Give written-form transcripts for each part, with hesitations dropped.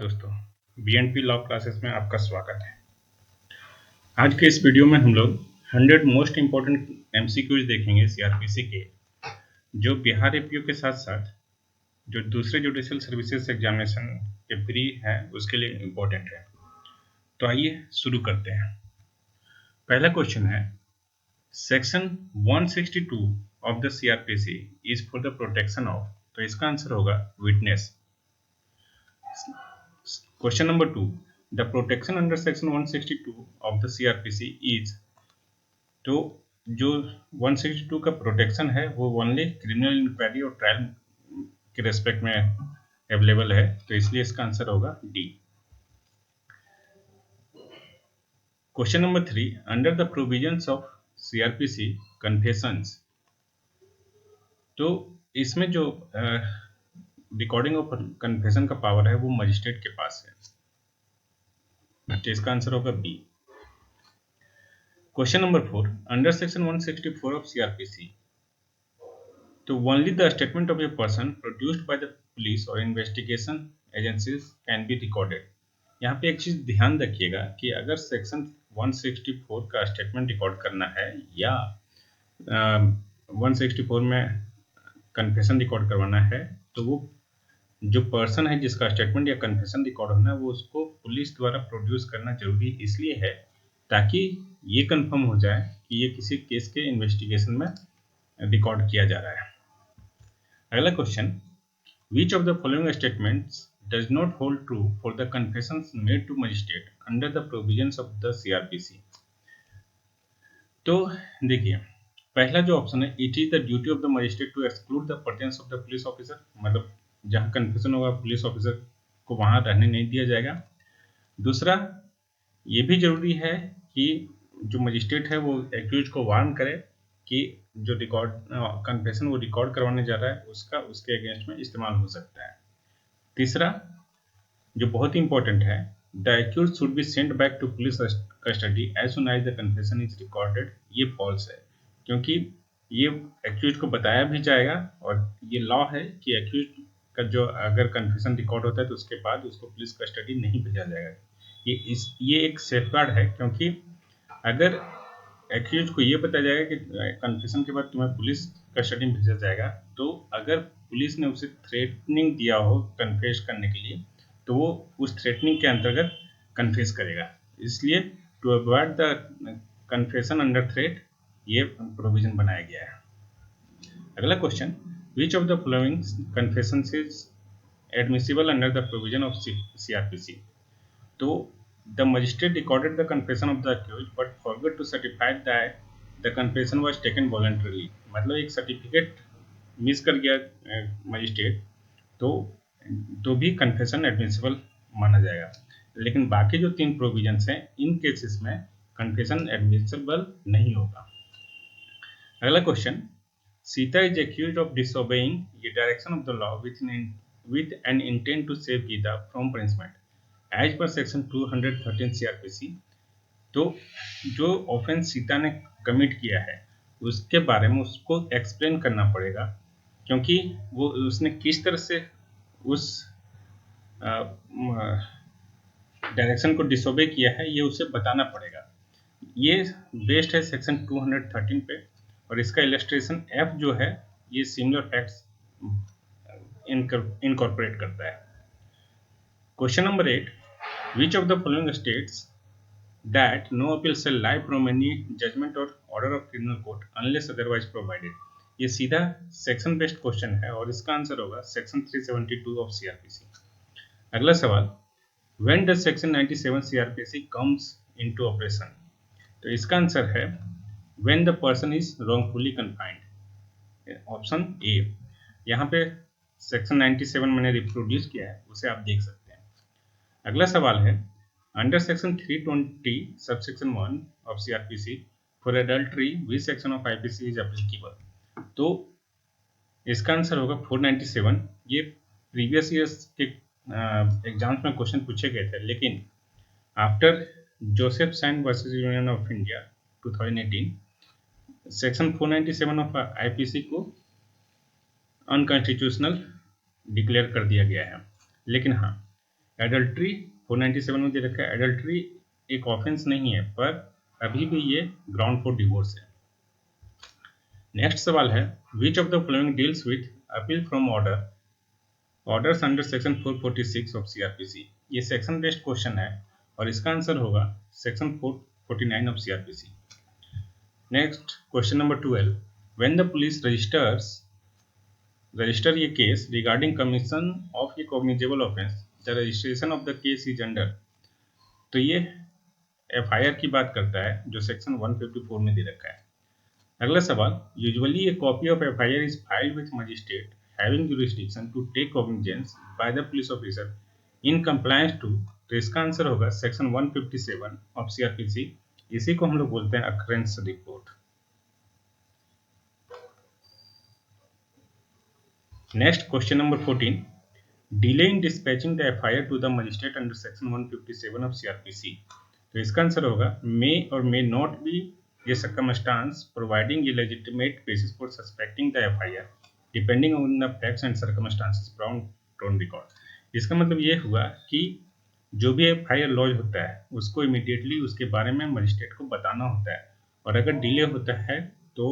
दोस्तों, BNP law classes में आपका स्वागत है। आज के इस वीडियो में हम लोग 100 मोस्ट इम्पोर्टेंट एमसीक्यूज देखेंगे सीआरपीसी के, जो बिहार एपीओ के साथ साथ जो दूसरे जुडिशियल सर्विसेज एग्जामिनेशन के प्री है उसके लिए इम्पोर्टेंट है। तो आइए शुरू करते हैं। पहला क्वेश्चन है, section 162 of the CrPC is for the protection of, तो इसका आंसर होगा witness. Question number 2. The protection under section 162 of the CRPC is, तो जो 162 का प्रोटेक्शन है वो ओनली क्रिमिनल इंक्वायरी और ट्रायल के रेस्पेक्ट में अवेलेबल है, तो इसलिए इसका आंसर होगा D. Question number 3. Under the provisions of CrPC confessions, तो इसमें जो रिकॉर्डिंग ऑफ कन्फेशन का पावर है वो मजिस्ट्रेट के पास है, तो इसका आंसर होगा B. Question number 4. Under section 164 of CrPC, तो only the statement of a person produced by the police और investigation agencies can be recorded. यहाँ पे एक चीज ध्यान रखिएगा कि अगर सेक्शन 164 का स्टेटमेंट रिकॉर्ड करना है या 164 में कन्फेशन रिकॉर्ड करवाना है, तो वो जो पर्सन है जिसका स्टेटमेंट या कन्फेशन रिकॉर्ड होना है वो उसको पुलिस द्वारा प्रोड्यूस करना जरूरी इसलिए है ताकि ये कंफर्म हो जाए कि ये किसी केस के इन्वेस्टिगेशन में रिकॉर्ड किया जा रहा है। अगला question, which of the following statements does not hold true for the confessions made to magistrate under the provisions of the CrPC. तो देखिए, पहला जो ऑप्शन है, it is the duty of the magistrate to exclude the presence of the police officer, मतलब जहां confession होगा police officer को वहां रहने नहीं दिया जाएगा। दूसरा, ये भी जरूरी है कि जो मजिस्ट्रेट है वो एक्यूज को वार्न करे कि जो रिकॉर्ड कन्फेशन वो रिकॉर्ड करवाने जा रहा है उसका उसके अगेंस्ट में इस्तेमाल हो सकता है। तीसरा, जो बहुत ही इंपॉर्टेंट है, the accused should be sent back to police custody as soon as the confession is recorded. ये फॉल्स है, क्योंकि ये एक्यूज को बताया भी जाएगा और ये लॉ है कि एक्यूज का जो अगर कन्फेशन रिकॉर्ड होता है तो उसके बाद उसको पुलिस कस्टडी नहीं भेजा जाएगा। ये एक सेफगार्ड है, क्योंकि अगर एक्यूज को ये बताया जाएगा कि कन्फेशन के बाद तुम्हें पुलिस कस्टडी में भेजा जाएगा, तो अगर पुलिस ने उसे थ्रेटनिंग दिया हो कन्फेस करने के लिए तो वो उस थ्रेटनिंग के अंतर्गत कन्फेस करेगा। इसलिए to avoid the confession under threat ये प्रोविजन बनाया गया है। अगला question, which of the following confessions is admissible under the provision of CrPC. तो the magistrate recorded the confession of the accused but forgot to certify that the confession was taken voluntarily, मतलब एक certificate miss कर गया magistrate तो भी confession admissible माना जाएगा। लेकिन बाकी जो 3 प्रोविजंस हैं इन केसेस में कन्फेशन एडमिसिबल नहीं होगा। अगला question, Sita is accused of disobeying the direction of the law with an intent to save Geeta from punishment as per section 213 CRPC। तो जो ऑफेंस सीता ने कमिट किया है उसके बारे में उसको एक्सप्लेन करना पड़ेगा, क्योंकि वो उसने किस तरह से उस डायरेक्शन को डिसोबे किया है ये उसे बताना पड़ेगा। ये बेस्ड है सेक्शन 213 पे और इसका इलस्ट्रेशन एफ जो है ये सिमिलर फैक्ट्स इनकॉर्पोरेट करता है। Question number 8, which of the following states that no appeal shall lie from any judgment और order of criminal court unless otherwise provided. ये सीधा सेक्शन बेस्ड क्वेश्चन है और इसका आंसर होगा सेक्शन 372 ऑफ सीआरपीसी। अगला सवाल, when does section 97 CrPC comes into operation, तो इसका आंसर है when the person is wrongfully confined, option A. यहाँ पे सेक्शन 97 मैंने रिप्रोड्यूस किया है, उसे आप देख सकते हैं। अगला सवाल है, under section 320 subsection 1 of CrPC for adultery which section of IPC is applicable, तो इसका आंसर होगा 497। ये प्रीवियस ईयर्स के एग्जाम्स में क्वेश्चन पूछे गए थे, लेकिन after Joseph Shine versus Union of India 2018 section 497 of IPC को अनकॉन्स्टिट्यूशनल डिक्लेयर कर दिया गया है। लेकिन हाँ, एडल्ट्री 497 में दे रखा है, एडल्ट्री एक ऑफेंस नहीं है, पर अभी भी ये ग्राउंड फॉर डिवोर्स है। नेक्स्ट सवाल है, which of the following deals with appeal from orders under section 446 of CrPC. ये सेक्शन बेस्ड क्वेश्चन है और इसका आंसर होगा section 449 of CrPC. Next question number 12, when the police register ये case regarding commission of a cognizable offence, the registration of the case is under. तो ये FIR की बात करता है जो सेक्शन 154 में दे रखा है। अगला सवाल, usually a copy of FIR is filed with magistrate having jurisdiction to take cognizance by the police officer in compliance to. तो इसका आंसर होगा सेक्शन 157 ऑफ सीआरपीसी। इसी को हम लोग बोलते हैं occurrence report. Next question number 14, delay in dispatching the FIR to the magistrate under section 157 of CrPC. तो इसका आंसर होगा मे और may not be a circumstance providing a legitimate basis for suspecting the FIR depending on the facts and circumstances found on record। इसका मतलब ये हुआ कि जो भी FIR लॉन्च होता है उसको इमीडिएटली उसके बारे में मजिस्ट्रेट को बताना होता है, और अगर डिले होता है तो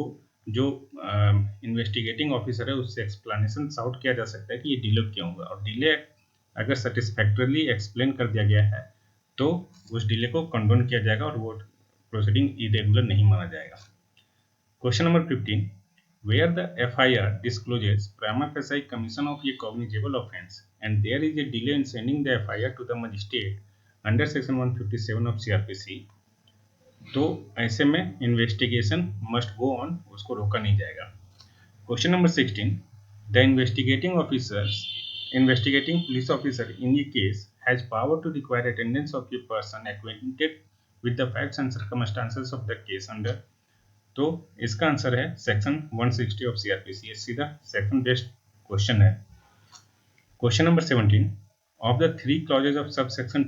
जो इन्वेस्टिगेटिंग ऑफिसर है उससे एक्सप्लेनेशन आउट किया जा सकता है कि ये डिले क्यों हुआ, और डिले अगर सेटिस्फैक्टरली एक्सप्लेन कर दिया गया है तो उस डिले को कंडोन किया जाएगा और वो प्रोसीडिंग इरेगुलर नहीं माना जाएगा। Question number 15, where the FIR discloses prima facie commission of a cognizable offence and there is a delay in sending the FIR to the magistrate under section 157 of CrPC, तो ऐसे में investigation must go on, उसको रोका नहीं जाएगा। Question number 16, the investigating police officer in a case has power to require attendance of a person acquainted with the facts and circumstances of the case under। तो इसका answer है section 160 of CrPC. सीधा section based question है। Question number 17, of the 3 clauses of subsection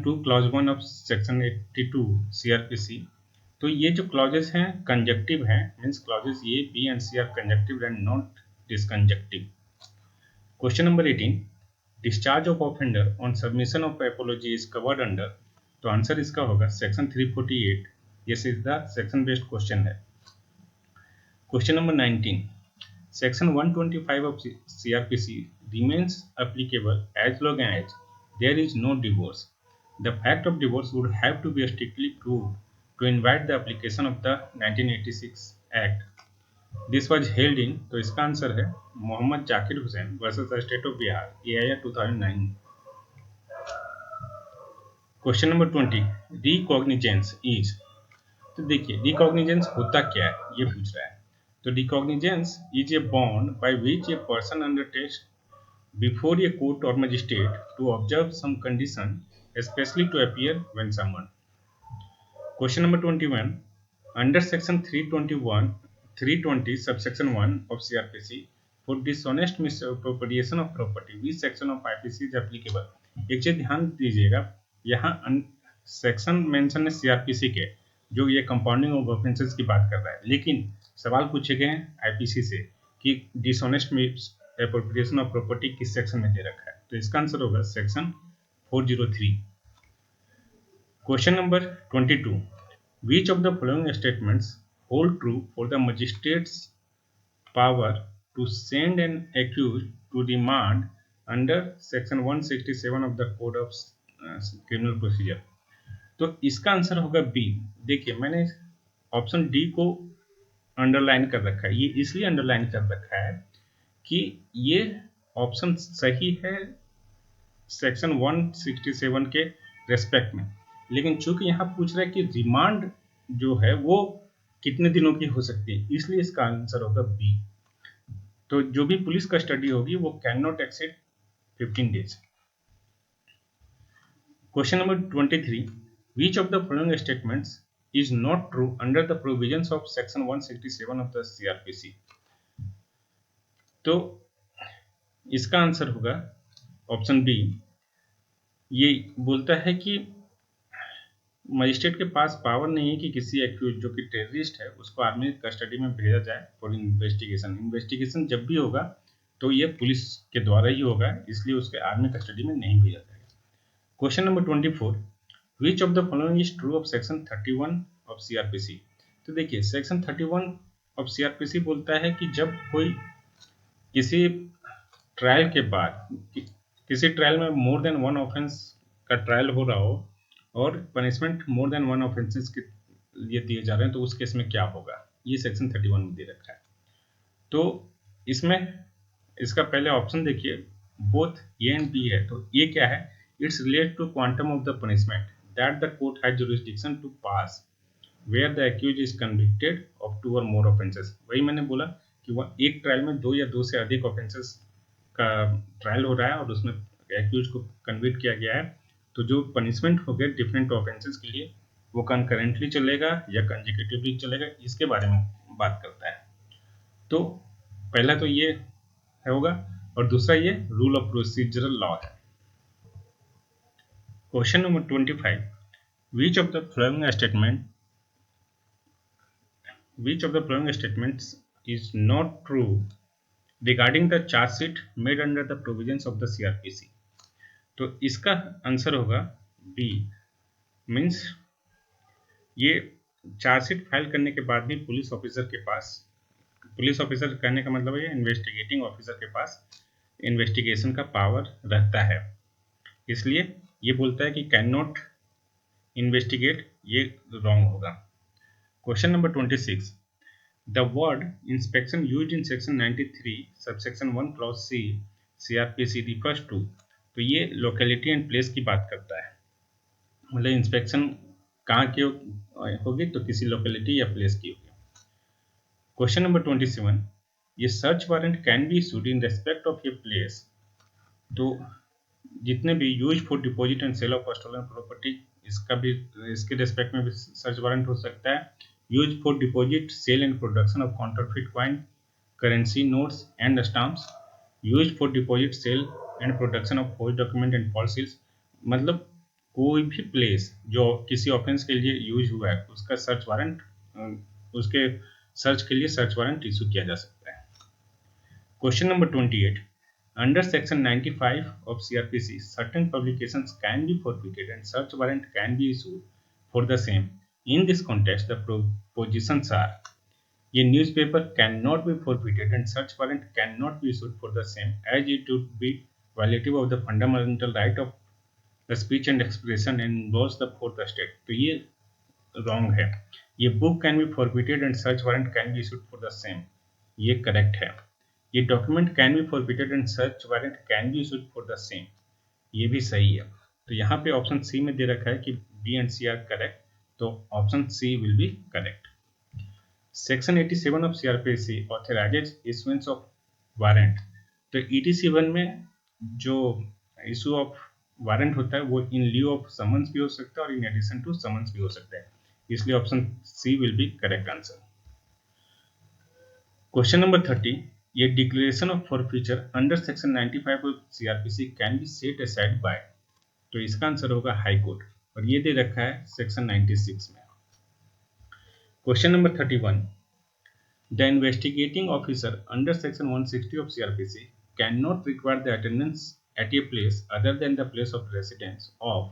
2 clause 1 of section 82 CrPC, तो ये जो clauses हैं conjunctive हैं, means clauses A B and C are conjunctive and not disconjunctive. Question number 18, discharge of offender on submission of apology is covered under. तो answer इसका होगा section 348। ये सीधा सेक्शन बेस्ड क्वेश्चन है। Question number 19, section 125 of CrPC remains applicable as long as there is no divorce. The fact of divorce would have to be strictly proved to invite the application of the 1986 Act। This was held in, तो इसका answer है Mohammad Zakir Hussain versus state of Bihar, AIR 2009। Question number 20, recognizance is. तो देखिए रिकॉग्निजेंस होता क्या है ये पूछ रहा है। तो recognizance is a bond by which a person undertakes before a court और magistrate to observe some condition specially to appear when summoned. Question number 21, under section 320 subsection 1 of CRPC for dishonest misappropriation of property, which section of IPC is applicable। एक चीज ध्यान दीजिएगा, यहाँ section mention है CrPC के जो ये compounding of offences की बात कर रहा है, लेकिन सवाल पूछे गए हैं आईपीसी से कि डिसऑनेस्ट मिसअप्रोप्रिएशन ऑफ प्रॉपर्टी किस सेक्शन में दे रखा है। तो इसका आंसर होगा section 403। Question number 22, which of the following statements hold true for the magistrate's power to send an accused to remand under section 167 of the code of criminal procedure। तो इसका answer होगा B. देखिए मैंने option D को underline कर रखा है, ये इसलिए अंडरलाइन कर रखा है कि ये ऑप्शन सही है सेक्शन 167 के रेस्पेक्ट में, लेकिन चूंकि यहाँ पूछ रहा है कि रिमांड जो है वो कितने दिनों की हो सकती है, इसलिए इसका आंसर होगा बी। तो जो भी पुलिस कस्टडी होगी वो can not exceed 15 days. Question number 23, which of the following statements is not true under the provisions of section 167 of the CrPC. तो इसका आंसर होगा ऑप्शन बी। ये बोलता है कि मजिस्ट्रेट के पास पावर नहीं है कि किसी एक्यूज जो कि टेररिस्ट है उसको आर्मी कस्टडी में भेजा जाए फॉर इन्वेस्टिगेशन। इन्वेस्टिगेशन जब भी होगा तो ये पुलिस के द्वारा ही होगा, इसलिए उसके आर्मी कस्टडी में नहीं भेजा जाएगा। Question number 24, which of the following is true of section 31 of CrPC. तो देखिए सेक्शन 31 ऑफ सीआरपीसी बोलता है कि जब कोई किसी ट्रायल के बाद किसी ट्रायल में मोर देन वन ऑफेंस का ट्रायल हो रहा हो और punishment more than one offences के लिए दिए जा रहे हैं, तो उस केस में क्या होगा, ये सेक्शन 31 में दे रखा है। तो इसमें इसका पहले ऑप्शन देखिए, बोथ ए एंड बी है। तो ये क्या है, it's related to quantum of the punishment that the court has jurisdiction to pass where the accused is convicted of 2 और मोर ऑफेंसेस। वही मैंने बोला कि वह एक ट्रायल में 2 या 2 से अधिक ऑफेंसेस का ट्रायल हो रहा है और उसमें एक्यूज को कन्विक्ट किया गया है, तो जो पनिशमेंट हो गया डिफरेंट ऑफेंसेस के लिए वो कंकरेंटली चलेगा या कंजिक्यूटिवली चलेगा, इसके बारे में बात करता है। तो पहला तो ये होगा और दूसरा ये रूल ऑफ प्रोसीजरल लॉ है। Question number 25, which of the following statements is not true regarding the charge sheet made under the provisions of the CRPC। तो इसका आंसर होगा बी, मीन्स ये चार्जशीट फाइल करने के बाद भी पुलिस ऑफिसर कहने का मतलब है इन्वेस्टिगेटिंग ऑफिसर के पास इन्वेस्टिगेशन का पावर रहता है, इसलिए ये बोलता है कि कैन नॉट इन्वेस्टिगेट, ये रॉन्ग होगा। Question number 26, the word inspection used in section 93 subsection 1 clause C CRPC refers to, तो ये लोकेलिटी एंड प्लेस की बात करता है, मतलब इंस्पेक्शन कहाँ की होगी, तो किसी लोकेलिटी या प्लेस की होगी। क्वेश्चन नंबर 27, ये search warrant can be issued in respect of a place. तो जितने भी use for deposit and sale of stolen property, इसके रेस्पेक्ट में भी सर्च वारंट हो सकता है। Used for deposit, sale and production of counterfeit coin, currency notes and stamps. Used for deposit, sale and production of forged document and false seals। मतलब कोई भी place जो किसी ऑफेंस के लिए यूज हुआ है उसका सर्च वारंट, उसके सर्च के लिए सर्च वारंट इशू किया जा सकता है। Question number 28, under section 95 of CRPC certain publications can be forfeited and search warrant can be issued for the same। In this context, the propositions are: a newspaper cannot be forfeited and search warrant cannot be issued for the same, as it would be violative of the fundamental right of the speech and expression and involves the fourth estate। तो ये wrong है। ये book can be forfeited and search warrant can be issued for the same, ये correct है। ये document can be forfeited and search warrant can be issued for the same, ये भी सही है। तो यहाँ पे ऑप्शन सी में दे रखा है कि B and C are correct, तो option C will be correct. Section 87 of CrPC authorises issuance of warrant. तो ETC 1 में जो इशू ऑफ वारंट होता है वो इन ल्यू ऑफ समन्स भी हो सकता है और इन एडिशन टू समन्स भी हो सकता है, इसलिए option C will be correct answer. Question number 30, ये declaration of forfeiture under section 95 of CrPC can be set aside by. तो इसका आंसर होगा हाई कोर्ट और ये दे रखा है सेक्शन 96 में। Question number 31, the investigating officer under section 160 of CRPC can not require the attendance at a place other than the place of residence of.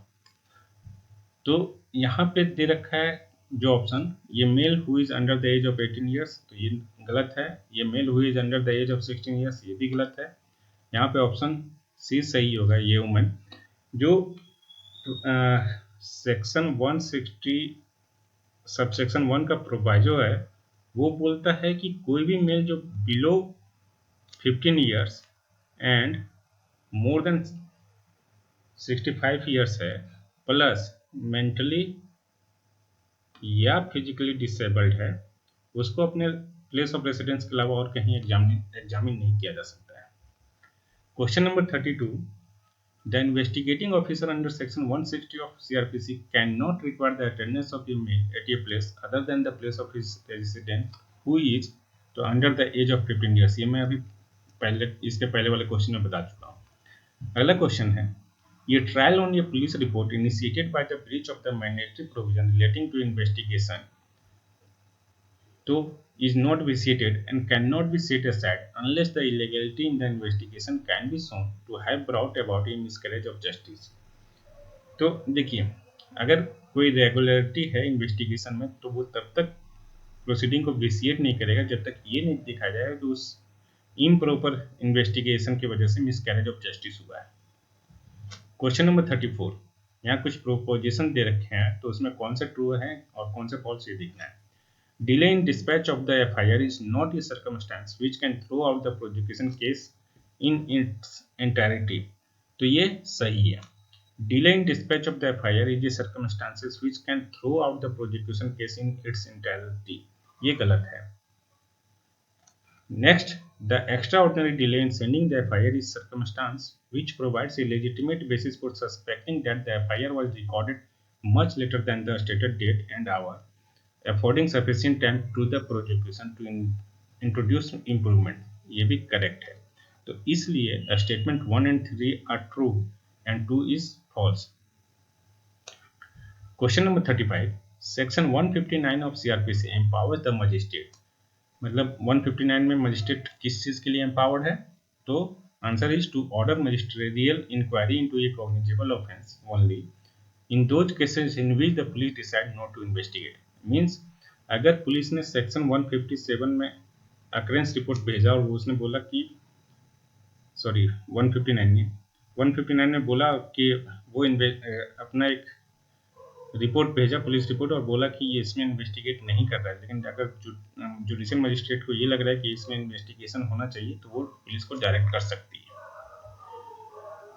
तो यहाँ पे दे रखा है जो ऑप्शन, ये male who is under the age of 18 years, तो ये गलत है। ये male who is under the age of 16 years, ये भी गलत है। यहाँ पे ऑप्शन सी सही होगा, ये वुमेन। जो सेक्शन 160 सबसेक्शन 1 का प्रोवाइजो है वो बोलता है कि कोई भी मेल जो below 15 years and more than 65 years है प्लस मेंटली या फिजिकली डिसेबल्ड है, उसको अपने प्लेस ऑफ रेसिडेंस के अलावा और कहीं एग्जामिन नहीं किया जा सकता है। Question number 32, the investigating officer under section 160 of CRPC cannot require the attendance of a male at a place other than the place of his residence who is तो under the age of 15 years। ये मैं अभी इसके पहले वाले question में बता चुका हूँ। अगला क्वेश्चन है, ये trial on a police report initiated by the breach of the mandatory provision relating to investigation. तो is not vitiated and cannot be set aside unless the illegality in the investigation can be shown to have brought about a miscarriage of justice। तो देखिए, अगर कोई regularity है investigation में तो वो तब तक प्रोसीडिंग को विसिएट नहीं करेगा जब तक ये नहीं दिखाया जाएगा कि उस इम्प्रॉपर इन्वेस्टिगेशन की वजह से मिसकैरेज ऑफ जस्टिस हुआ है। क्वेश्चन नंबर 34, यहाँ कुछ प्रोपोजिशन दे रखे हैं तो उसमें कौन से ट्रू है और कौन से फॉल्स ये देखना है। Delay in dispatch of the FIR is not a circumstance which can throw out the prosecution case in its entirety. तो ये सही है। Delay in dispatch of the FIR is a circumstances which can throw out the prosecution case in its entirety, ये गलत है। Next, the extraordinary delay in sending the FIR is circumstance which provides a legitimate basis for suspecting that the FIR was recorded much later than the stated date and hour, affording sufficient time to the prosecution to introduce improvement। ये भी correct है। तो इसलिए statement 1 and 3 are true and 2 is false। Question number 35, Section 159 of CRPC empowers the magistrate। मतलब 159 में magistrate किस चीज़ के लिए एम्पावर्ड है? तो answer is to order magisterial inquiry into a cognizable offence only in those cases in which the police decide not to investigate. Means अगर police ने section 157 में अक्रेंस रिपोर्ट भेजा और उसने बोला कि 159 में बोला कि वो अपना एक रिपोर्ट भेजा, पुलिस रिपोर्ट, और बोला कि ये इसमें इन्वेस्टिगेट नहीं कर रहा है, लेकिन अगर जुडिशियल मजिस्ट्रेट को ये लग रहा है कि इसमें इन्वेस्टिगेशन होना चाहिए तो वो पुलिस को डायरेक्ट कर सकती है।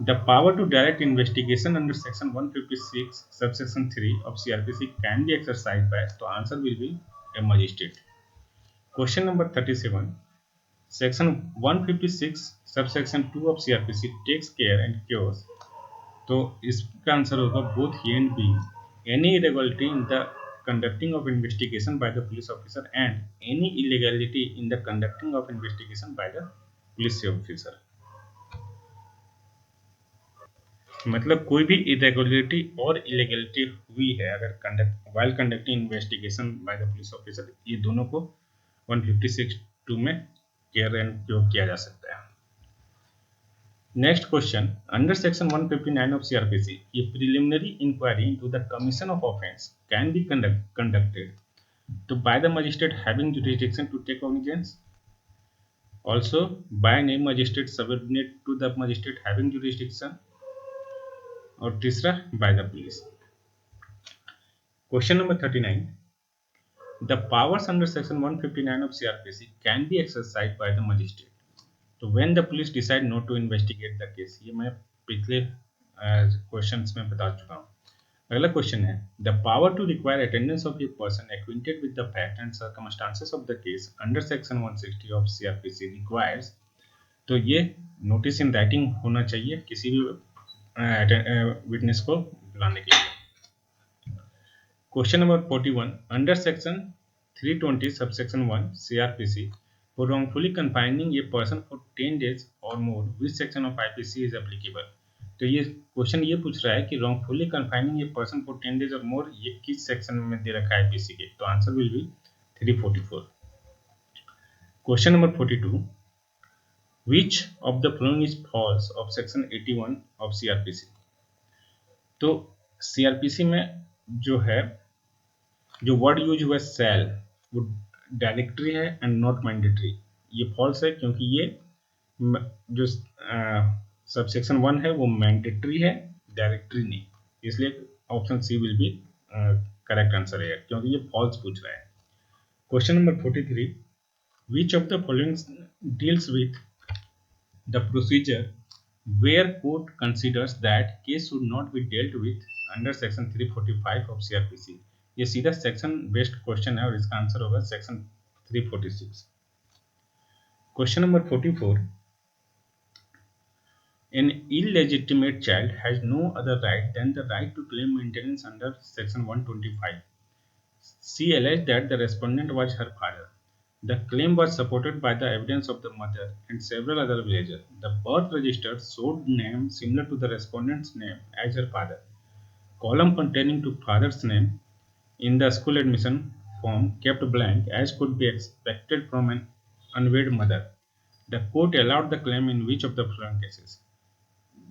The power to direct investigation under section 156 subsection 3 of CrPC can be exercised by, तो answer will be a magistrate. Question number 37, section 156 subsection 2 of CrPC takes care and cures, तो इसका answer होगा both A and B. Any irregularity in the conducting of investigation by the police officer and any illegality in the conducting of investigation by the police officer। मतलब कोई भी irregularity और illegality हुई है अगर while conducting investigation by the police officer, ये दोनों को 156(2) में केयर एंड क्योर किया जा सकता है। Next question, under section 159 of CRPC, a preliminary inquiry into the commission of offence can be conducted to by the magistrate having jurisdiction to take cognizance, also by a magistrate subordinate to the magistrate having jurisdiction, और तीसरा by the police। Question number 39, the powers under section 159 of CRPC can be exercised by the magistrate तो when the police decide not to investigate the case, ये मैं पिछले questions में बता चुका हूँ। अगला क्वेश्चन है, the power to require attendance of a person acquainted with the fact and circumstances of the case under section 160 of CRPC requires, तो ये नोटिस इन राइटिंग होना चाहिए किसी भी विटनेस को बुलाने के लिए। Question number 41, under section 320 subsection 1 CRPC for wrongfully confining a person for 10 days or more, which section of IPC is applicable? तो ये क्वेश्चन ये पूछ रहा है कि wrongfully confining a person for 10 days or more ये किस सेक्शन में दे रखा है IPC के, तो answer will B 344। Question number 42, which of the following is false of section 81 of CRPC? तो CRPC में जो है जो वर्ड यूज हुआ सेल वो डायरेक्टरी है एंड नॉट मैंडेटरी, ये फॉल्स है क्योंकि ये जो सबसेक्शन 1 है वो मैंडेटरी है, डायरेक्टरी नहीं, इसलिए option C will be correct answer है क्योंकि ये फॉल्स पूछ रहा है। Question number 43, which of the following deals with the procedure where court considers that case should not be dealt with under section 345 of CrPC? ये सीधा section based question है और इसका आंसर होगा section 346। Question number 44, an illegitimate child has no other right than the right to claim maintenance under section 125. She alleged that the respondent was her father. The claim was supported by the evidence of the mother and several other villagers. The birth register showed name similar to the respondent's name as her father. Column containing to father's name in the school admission form kept blank as could be expected from an unwed mother. The court allowed the claim in which of the following cases?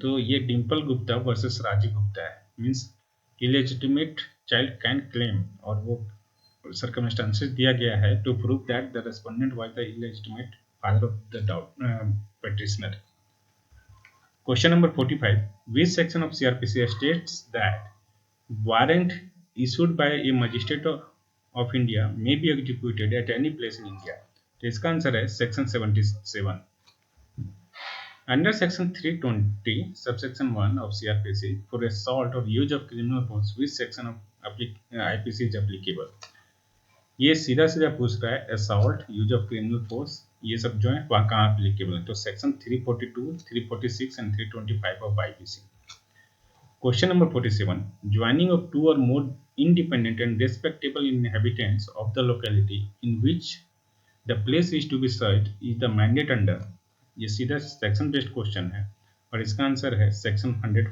तो ये Dimple Gupta versus Rajeev Gupta है. Means illegitimate child can claim, और वो circumstances दिया गया है to prove that the respondent was the illegitimate father of the petitioner. Question number 45. Which section of CRPC states that warrant issued by a magistrate of India may be executed at any place in India? तो इसका answer है section 77. Under section 320 subsection 1 of CRPC, for assault or use of criminal force, which section of IPC is applicable? ये सीधा सीधा पूछ रहा है assault, use of criminal force, ये सब जो है वहाँ कहाँ applicable है? तो section 342, 346 and 325 of IPC. Question number 47. Joining of two or more independent and respectable inhabitants of the locality in which the place is to be searched is the mandate under. ये सीधा section based question है और इसका answer है section 100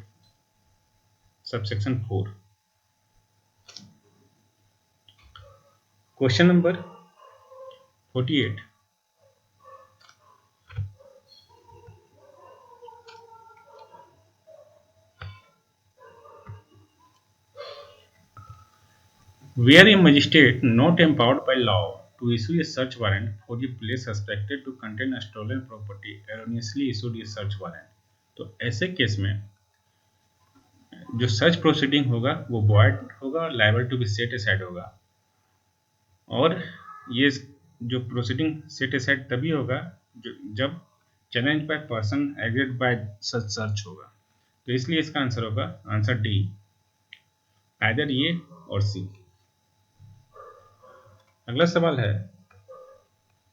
subsection 4. Question number 48. Where a magistrate not empowered by law to issue a search warrant for the place suspected to contain a stolen property erroneously issued a search warrant. तो ऐसे case में जो search proceeding होगा वो void होगा और liable to be set aside होगा, और ये जो प्रोसीडिंग सेट असाइड तभी होगा जब challenge by person agreed by such search होगा. तो इसलिए इसका आंसर होगा आंसर डी, आइदर ये और सी. अगला सवाल है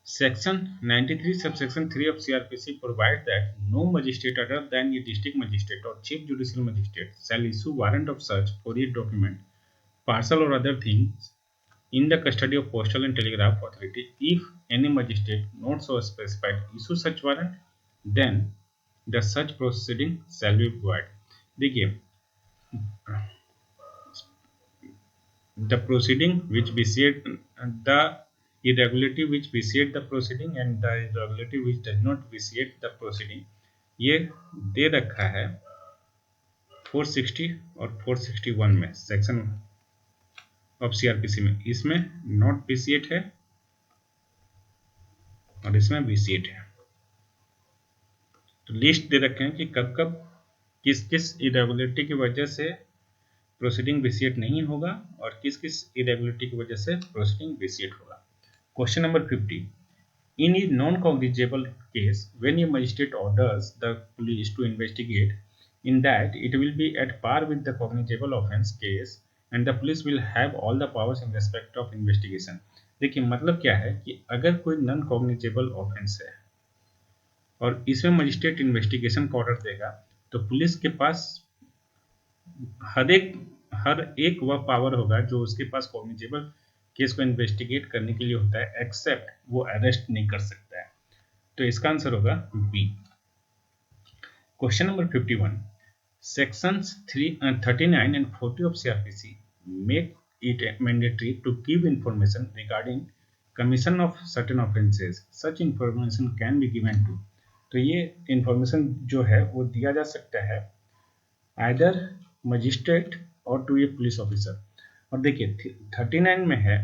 section 93 subsection 3 of CRPC provide that no magistrate other than a district magistrate और chief judicial magistrate shall issue warrant of search for a document, parcel और other things in the custody of postal and telegraph authority if any magistrate not so specified issue such warrant, then the such proceeding shall be void. देखिए the proceeding which vitiate the irregularity which vitiate the proceeding and the irregularity which does not vitiate the proceeding, ये दे रखा है 460 और 461 में section of CRPC में. इसमें not विसिएट है और इसमें विसिएट है. तो लिस्ट दे रखे हैं कि कब कब किस किस इरेगुलरिटी की वजह से प्रोसीडिंग विसिएट नहीं होगा और किस किस इरेगुलरिटी की वजह से प्रोसीडिंग विसिएट होगा. Question number 50. In a non cognizable case when a magistrate orders the police to investigate in that it will be at par with the cognizable offence case and the police will have all the powers in respect of investigation. देखिए मतलब क्या है कि अगर कोई non cognizable offence है और इसमें मजिस्ट्रेट इन्वेस्टिगेशन का ऑर्डर देगा तो पुलिस के पास हर एक वह पावर होगा जो उसके पास कॉग्निजेबल केस को इन्वेस्टिगेट करने के लिए होता है, एक्सेप्ट वो अरेस्ट नहीं कर सकता है. तो इसका आंसर होगा B. Question number 51. Sections 39 and 40 of CRPC make it mandatory to give information regarding commission of certain offences. Such information can be given to. तो ये information जो है वो दिया जा सकता है either magistrate और to a police officer. और देखिए 39 में है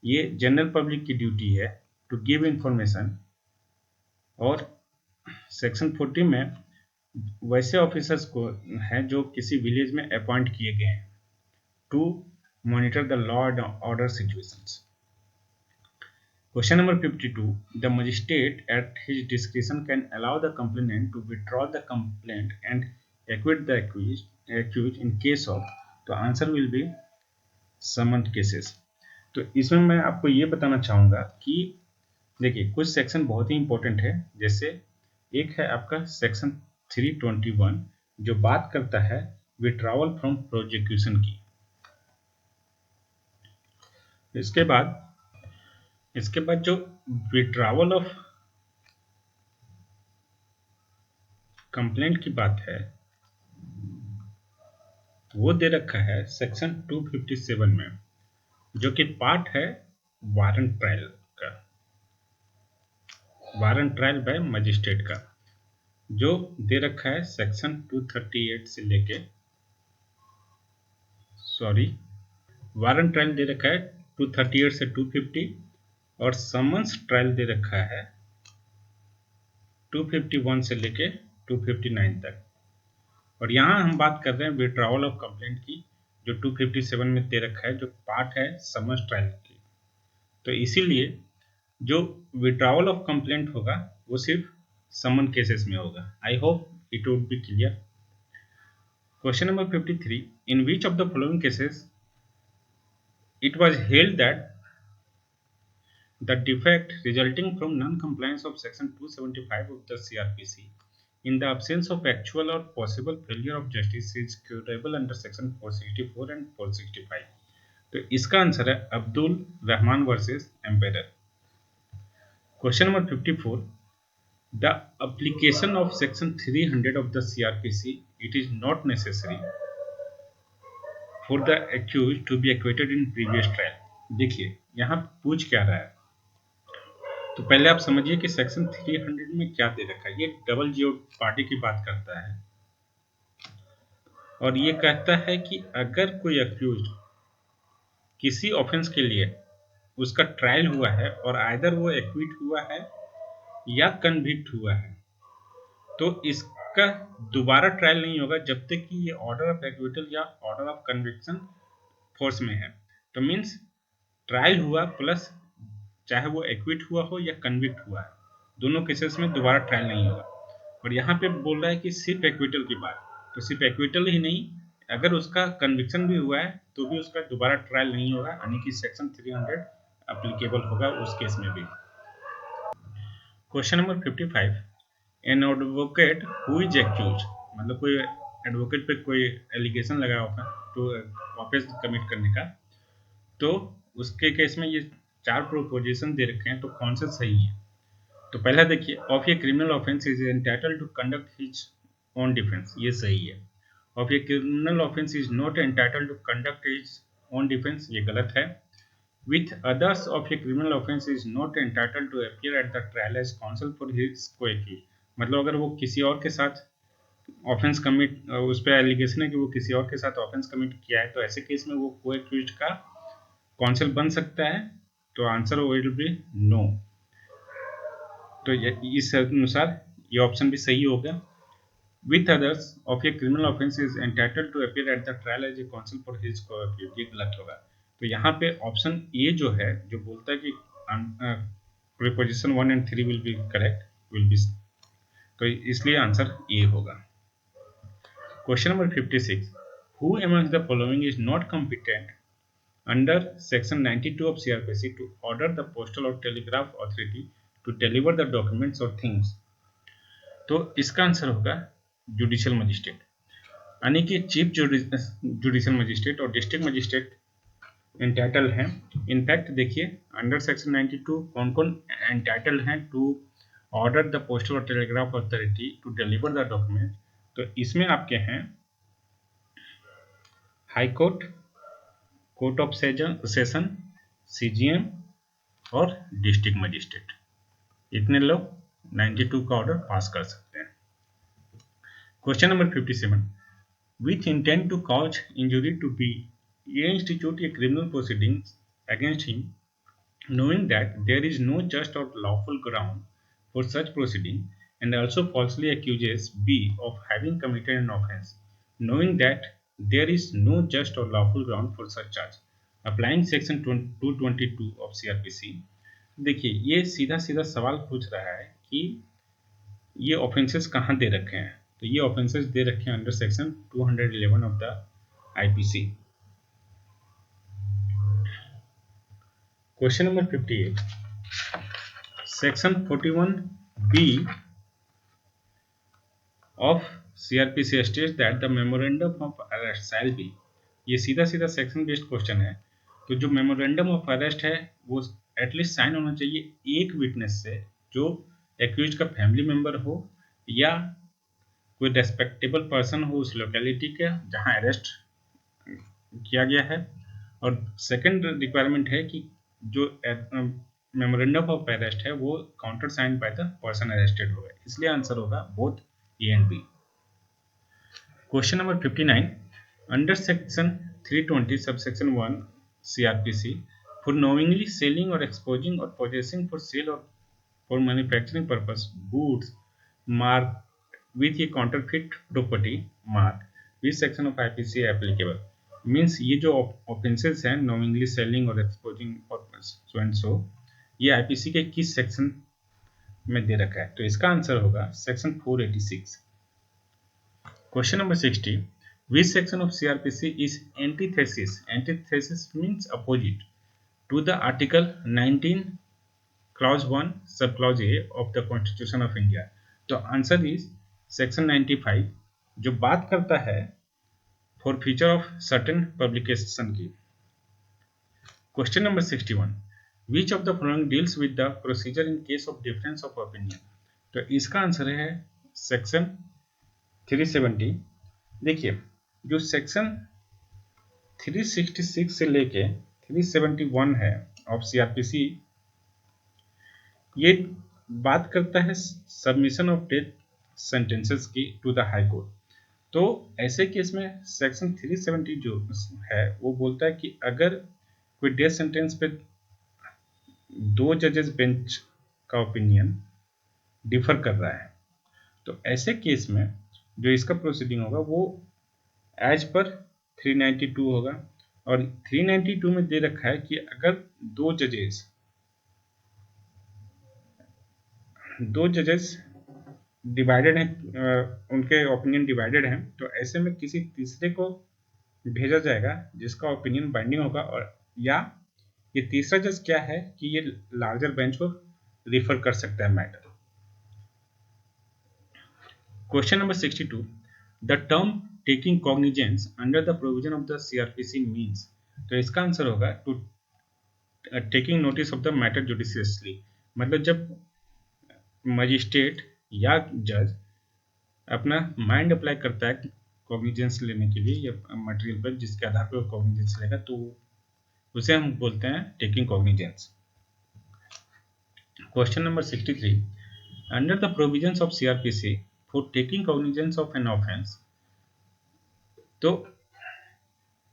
ये जनरल पब्लिक की ड्यूटी है to give information, और सेक्शन 40 में वैसे ऑफिसर्स को हैं जो किसी विलेज में अपॉइंट किए गए हैं to monitor the law and order situations. Question number 52. The magistrate at his discretion can allow the complainant to withdraw the complaint and acquit the accused in case of. तो answer will be summoned cases. तो इसमें मैं आपको ये बताना चाहूँगा कि देखिए कुछ सेक्शन बहुत ही इंपॉर्टेंट है. जैसे एक है आपका सेक्शन 321 जो बात करता है विड्रॉवल फ्रॉम प्रोसिक्यूशन की. इसके बाद जो विड्रॉवल ऑफ कंप्लेंट की बात है वो दे रखा है सेक्शन 257 में, जो कि पार्ट है वारंट ट्रायल का, वारंट ट्रायल बाय मजिस्ट्रेट का, जो दे रखा है सेक्शन 238 से लेके, वारंट ट्रायल दे रखा है 238 से 250 और समन्स ट्रायल दे रखा है 251 से लेके 259 तक। और यहाँ हम बात कर रहे हैं विड्रॉवल ऑफ कंप्लेंट की, जो 257 में दे रखा है, जो पार्ट है समन्स ट्रायल की। तो इसीलिए जो विड्रॉवल ऑफ कंप्लेंट होगा वो सिर्फ समन केसेस में होगा। I hope it would be clear. Question number 53, in which of the following cases it was held that the defect resulting from non-compliance of section 275 of the CRPC in the absence of actual or possible failure of justice is curable under section 464 and 465। तो इसका answer है Abdul Rahman versus emperor. Question number 54, the application of section 300 of the CRPC, it is not necessary for the accused to be acquitted in previous trial। देखिए यहाँ पूछ क्या रहा है, तो पहले आप समझिए कि सेक्शन 300 में क्या दे रखा है। ये डबल जियो पार्टी की बात करता है और ये कहता है कि अगर कोई अक्यूज्ड किसी ऑफेंस के लिए उसका ट्रायल हुआ है और आइदर वो एक्विट हुआ है या कन्विक्ट हुआ है, तो इसका दोबारा ट्रायल नहीं होगा जब तक कि ये ऑर्डर ऑफ एक्विटल या ऑर्डर ऑफ कन्विक्शन फोर्स में है। तो मीन्स ट्रायल हुआ प्लस चाहे वो एक्विट हुआ हो या कन्विक्ट हुआ है, दोनों केसेस में दोबारा ट्रायल नहीं होगा। और यहाँ पे बोल रहा है कि सिर्फ एक्विटल की बात, तो सिर्फ एक्विटल ही नहीं, अगर उसका कन्विक्शन भी हुआ है तो भी उसका दोबारा ट्रायल नहीं होगा, यानी कि सेक्शन 300 अप्लीकेबल होगा उस केस में भी। Question number 55, an advocate who is accused, मतलब कोई एडवोकेट पे कोई एलिगेशन लगा होगा तो ऑफेंस कमिट करने का, तो उसके केस में ये 4 प्रोपोजिशन दे रखे हैं, तो कौन से सही है। तो पहला देखिए, of a criminal offence is entitled to conduct his own defence, ये सही है। Of a criminal offence is not entitled to conduct his own defence, ये गलत है। With others of a criminal offence is not entitled to appear at the trial as counsel for his co-accused, मतलब अगर वो किसी और के साथ ऑफेंस कमिट, उस पर एलिगेशन है कि वो किसी और के साथ ऑफेंस कमिट किया है, तो ऐसे केस में वो को-एक्यूज्ड का काउंसिल बन सकता है। तो आंसर विल बी नो। तो इस अनुसार ये ऑप्शन भी सही होगा। With others of a criminal offence is entitled to appear at the trial as a counsel for his co-accused, ये गलत होगा। तो यहाँ पे ऑप्शन ए जो है, जो बोलता है कि preposition 1 and 3 will be correct, will be, तो इसलिए आंसर ए होगा। Question number 56, who amongst the following is not competent under section 92 of CRPC to order the postal or telegraph authority to deliver the documents or things। तो इसका answer होगा judicial magistrate, यानी कि chief judicial magistrate और district magistrate entitle हैं। In fact देखिए under section 92 कौन कौन एंटाइटल हैं टू ऑर्डर द पोस्टल और telegraph authority to deliver the document. तो इसमें आपके हैं high court, court of session, CGM और डिस्ट्रिक्ट मजिस्ट्रेट, इतने लोग 92 का ऑर्डर पास कर सकते हैं। Question number 57, with intent to cause injury to B, ये institute a criminal proceedings against him knowing that there is no just or lawful ground for such proceeding and also falsely accuses B of having committed an offence knowing that there is no just or lawful ground for such charge applying section 222 of CRPC। देखिए ये सीधा सीधा सवाल पूछ रहा है कि ये ऑफेंसेस कहाँ दे रखे हैं, तो ये ऑफेंसेस दे रखे हैं under section 211 of the IPC। Question number 58, section 41B of CRPC states that the memorandum of arrest shall be, ये सीधा सीधा सेक्शन बेस्ड क्वेश्चन है। तो जो मेमोरेंडम ऑफ अरेस्ट है वो एटलीस्ट साइन होना चाहिए एक विटनेस से, जो एक्यूज का फैमिली मेंबर हो या कोई रेस्पेक्टेबल पर्सन हो उस लोकेलिटी के जहां अरेस्ट किया गया है। और सेकंड रिक्वायरमेंट है कि जो मेमोरेंडम ऑफ अरेस्ट है वो countersigned by the person arrested होगा, इसलिए आंसर होगा both A and B. Question number 59, under section 320 subsection 1 CRPC for knowingly selling or exposing or possessing for sale or for manufacturing purpose goods marked with a counterfeit property mark, which section of IPC है applicable? Means ये जो offences हैं knowingly selling और exposing और so and so, ये IPC के किस section में दे रखा है? तो इसका आंसर होगा section 486। Question number 60, which section of CRPC is antithesis? Antithesis means opposite to the Article 19 Clause 1 Subclause A of the Constitution of India. तो आंसर इज सेक्शन 95 जो बात करता है forfeiture of certain publication की। Question number 61, which of the following deals with the procedure in case of difference of opinion? तो इसका answer है section 370। देखिए जो सेक्शन 366 से लेके 371 है ऑफ CRPC, ये बात करता है सबमिशन ऑफ डेथ सेंटेंसेस की टू द हाई कोर्ट। तो ऐसे केस में सेक्शन 370 जो है वो बोलता है कि अगर कोई डेथ सेंटेंस पे दो जजेस बेंच का ओपिनियन डिफर कर रहा है, तो ऐसे केस में जो इसका प्रोसीडिंग होगा वो एज पर 392 होगा। और 392 में दे रखा है कि अगर दो जजेस डिवाइडेड हैं, उनके ओपिनियन डिवाइडेड हैं, तो ऐसे में किसी तीसरे को भेजा जाएगा जिसका ओपिनियन बाइंडिंग होगा, और या ये तीसरा जज क्या है कि ये लार्जर बेंच को रिफर कर सकता है matter. Question number 62, the term taking cognizance under the provision of the CRPC means? तो इसका आंसर होगा to taking notice of the matter judiciously. मतलब जब मजिस्ट्रेट या जज अपना माइंड अप्लाई करता है कॉग्निजेंस लेने के लिए या मटेरियल पर जिसके आधार पर कॉग्निजेंस लेगा, तो उसे हम बोलते हैं taking cognizance. Question number 63, under the provisions of CRPC for taking cognizance of an offence. तो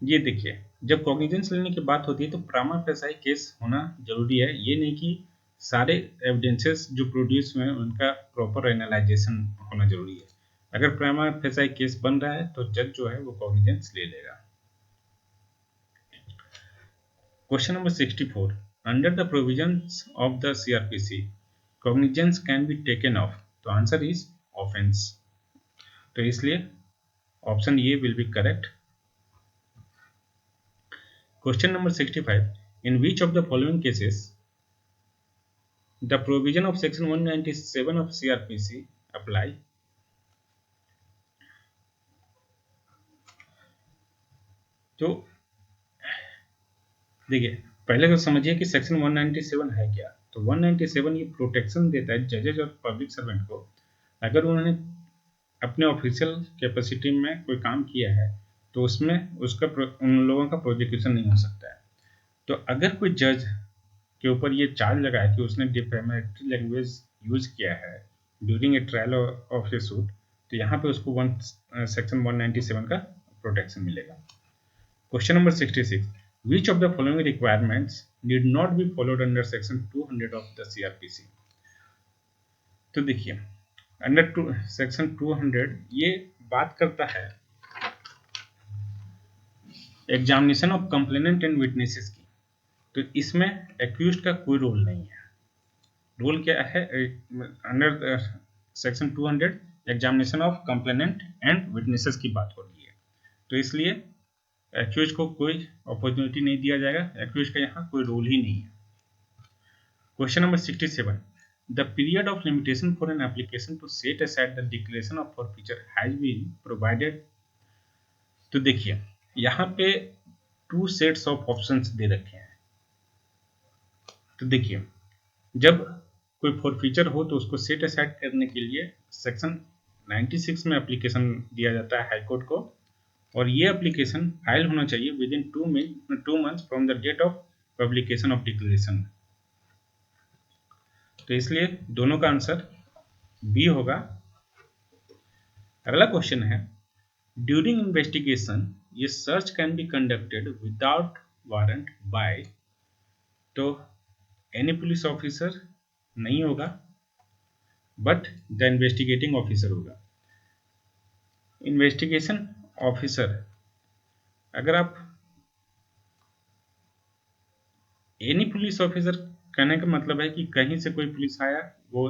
ये देखिए जब कॉग्निजेंस लेने की बात होती है तो प्रामा फेसाई केस होना जरूरी है। ये नहीं कि सारे एविडेंसेस जो प्रोड्यूस हुए हैं उनका प्रॉपर एनालाइजेशन होना जरूरी है। अगर प्रामा फेसाई केस बन रहा है तो जज जो है वो कॉग्निजेंस ले लेगा। Question number 64, under the provisions of the CRPC cognizance can be taken of. तो आंसर इज ऑफेंस, तो इसलिए option A will be correct. Question number 65, in which of the following cases the provision of section 197 of CRPC apply? तो देखिए पहले तो समझिए कि section 197 है क्या। तो 197 ये प्रोटेक्शन देता है जजेज और पब्लिक सर्वेंट को, अगर उन्होंने अपने ऑफिशियल कैपेसिटी में कोई काम किया है तो उसमें उसका उन लोगों का प्रोसिक्यूशन नहीं हो सकता है। तो अगर कोई जज के ऊपर ये चार्ज लगा है कि उसने डिफेमेटरी लैंग्वेज यूज किया है during a trial of A suit, तो यहाँ पे उसको सेक्शन 197 का प्रोटेक्शन मिलेगा। Question number 66, which of the following requirements need not be followed under section 200 of the CRPC? तो देखिए अंडर सेक्शन 200 ये बात करता है examination of complainant and witnesses की। तो इसमें एक्यूज्ड का कोई रोल नहीं है। रोल क्या है under section 200 examination of complainant and witnesses की बात हो रही है, तो इसलिए एक्यूज को कोई अपॉर्चुनिटी नहीं दिया जाएगा, एक्यूज का यहाँ कोई रोल ही नहीं है। Question number 67, the period of limitation for an application to set aside the declaration of forfeiture has been provided. तो देखिए यहाँ पे 2 सेट्स ऑफ ऑप्शंस दे रखे हैं। तो देखिए जब कोई फॉरफीचर हो तो उसको सेट असाइड करने के लिए सेक्शन 96 में एप्लीकेशन दिया जाता है हाई कोर्ट को, और ये एप्लीकेशन फाइल होना चाहिए within 2 months from the date of publication of declaration. तो इसलिए दोनों का आंसर बी होगा। अगला क्वेश्चन है, ड्यूरिंग इन्वेस्टिगेशन ये search can be conducted without warrant by, तो एनी पुलिस ऑफिसर नहीं होगा, बट द इन्वेस्टिगेटिंग ऑफिसर होगा। इन्वेस्टिगेशन ऑफिसर, अगर आप एनी पुलिस ऑफिसर कहने का मतलब है कि कहीं से कोई पुलिस आया वो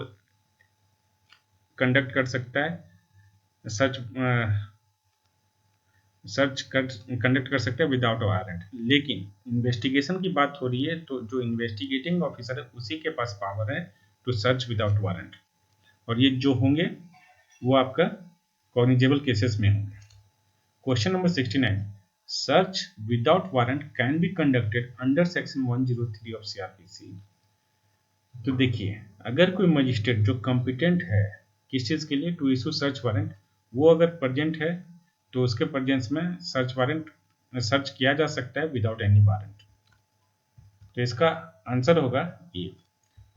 कंडक्ट कर सकता है, सर्च कंडक्ट कर सकते हैं विदाउट वारंट। लेकिन इन्वेस्टिगेशन की बात हो रही है तो जो इन्वेस्टिगेटिंग ऑफिसर है उसी के पास पावर है टू सर्च विदाउट वारंट, और ये जो होंगे वो आपका कॉग्निजेबल केसेस में होंगे। Question number 69, search without warrant can be conducted under section 103 of CrPC. तो देखिए, अगर कोई मजिस्ट्रेट जो कॉम्पिटेंट है किस चीज़ के लिए टू इशू सर्च वारंट, वो अगर प्रेजेंट है तो उसके प्रेजेंस में सर्च किया जा सकता है विदाउट एनी वारंट। तो इसका आंसर होगा A.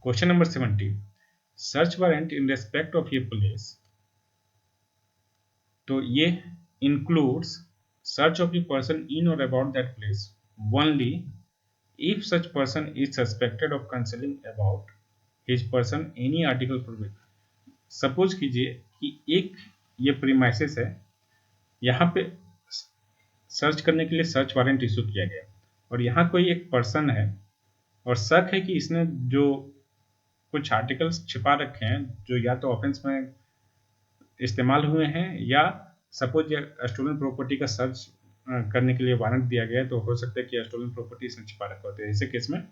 Question number 70, search warrant in respect of ये प्लेस, तो ये includes search of a person in और about that place only if such person is suspected of concealing about his person any article prohibited। Suppose कीजिए कि एक ये premises है, यहाँ पे सर्च करने के लिए सर्च वारंट इशू किया गया, और यहाँ कोई एक पर्सन है और शक है कि इसने जो कुछ आर्टिकल्स छिपा रखे हैं जो या तो ऑफेंस में इस्तेमाल हुए हैं, या सपोज स्टोलन प्रॉपर्टी का सर्च करने के लिए वारंट दिया गया है, तो हो सकता है कि स्टोलन प्रॉपर्टी इसने छिपा रखा होता है। ऐसे केस में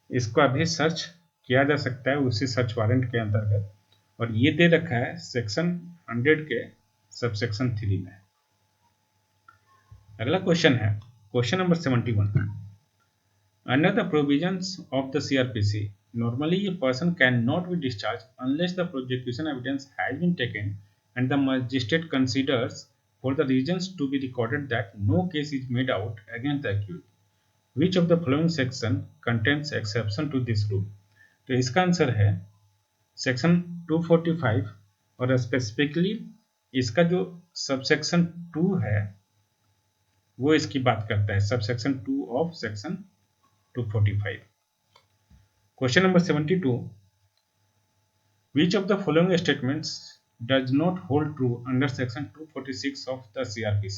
इसको अभी सर्च किया जा सकता है उसी सर्च वारंट के अंतर्गत, और ये दे रखा है सेक्शन 100 के सबसेक्शन 3 में। अगला क्वेश्चन है question number 71, under the provisions of the CrPC normally a person cannot be discharged unless the prosecution evidence has been taken and the magistrate considers for the reasons to be recorded that no case is made out against the accused. Which of the following section contains exception to this rule? तो इसका answer है section 245, और specifically इसका जो subsection 2 है वो इसकी बात करता है, subsection 2 of section 245। Question number 72, which of the following statements does not hold true under section 246 of the CRPC?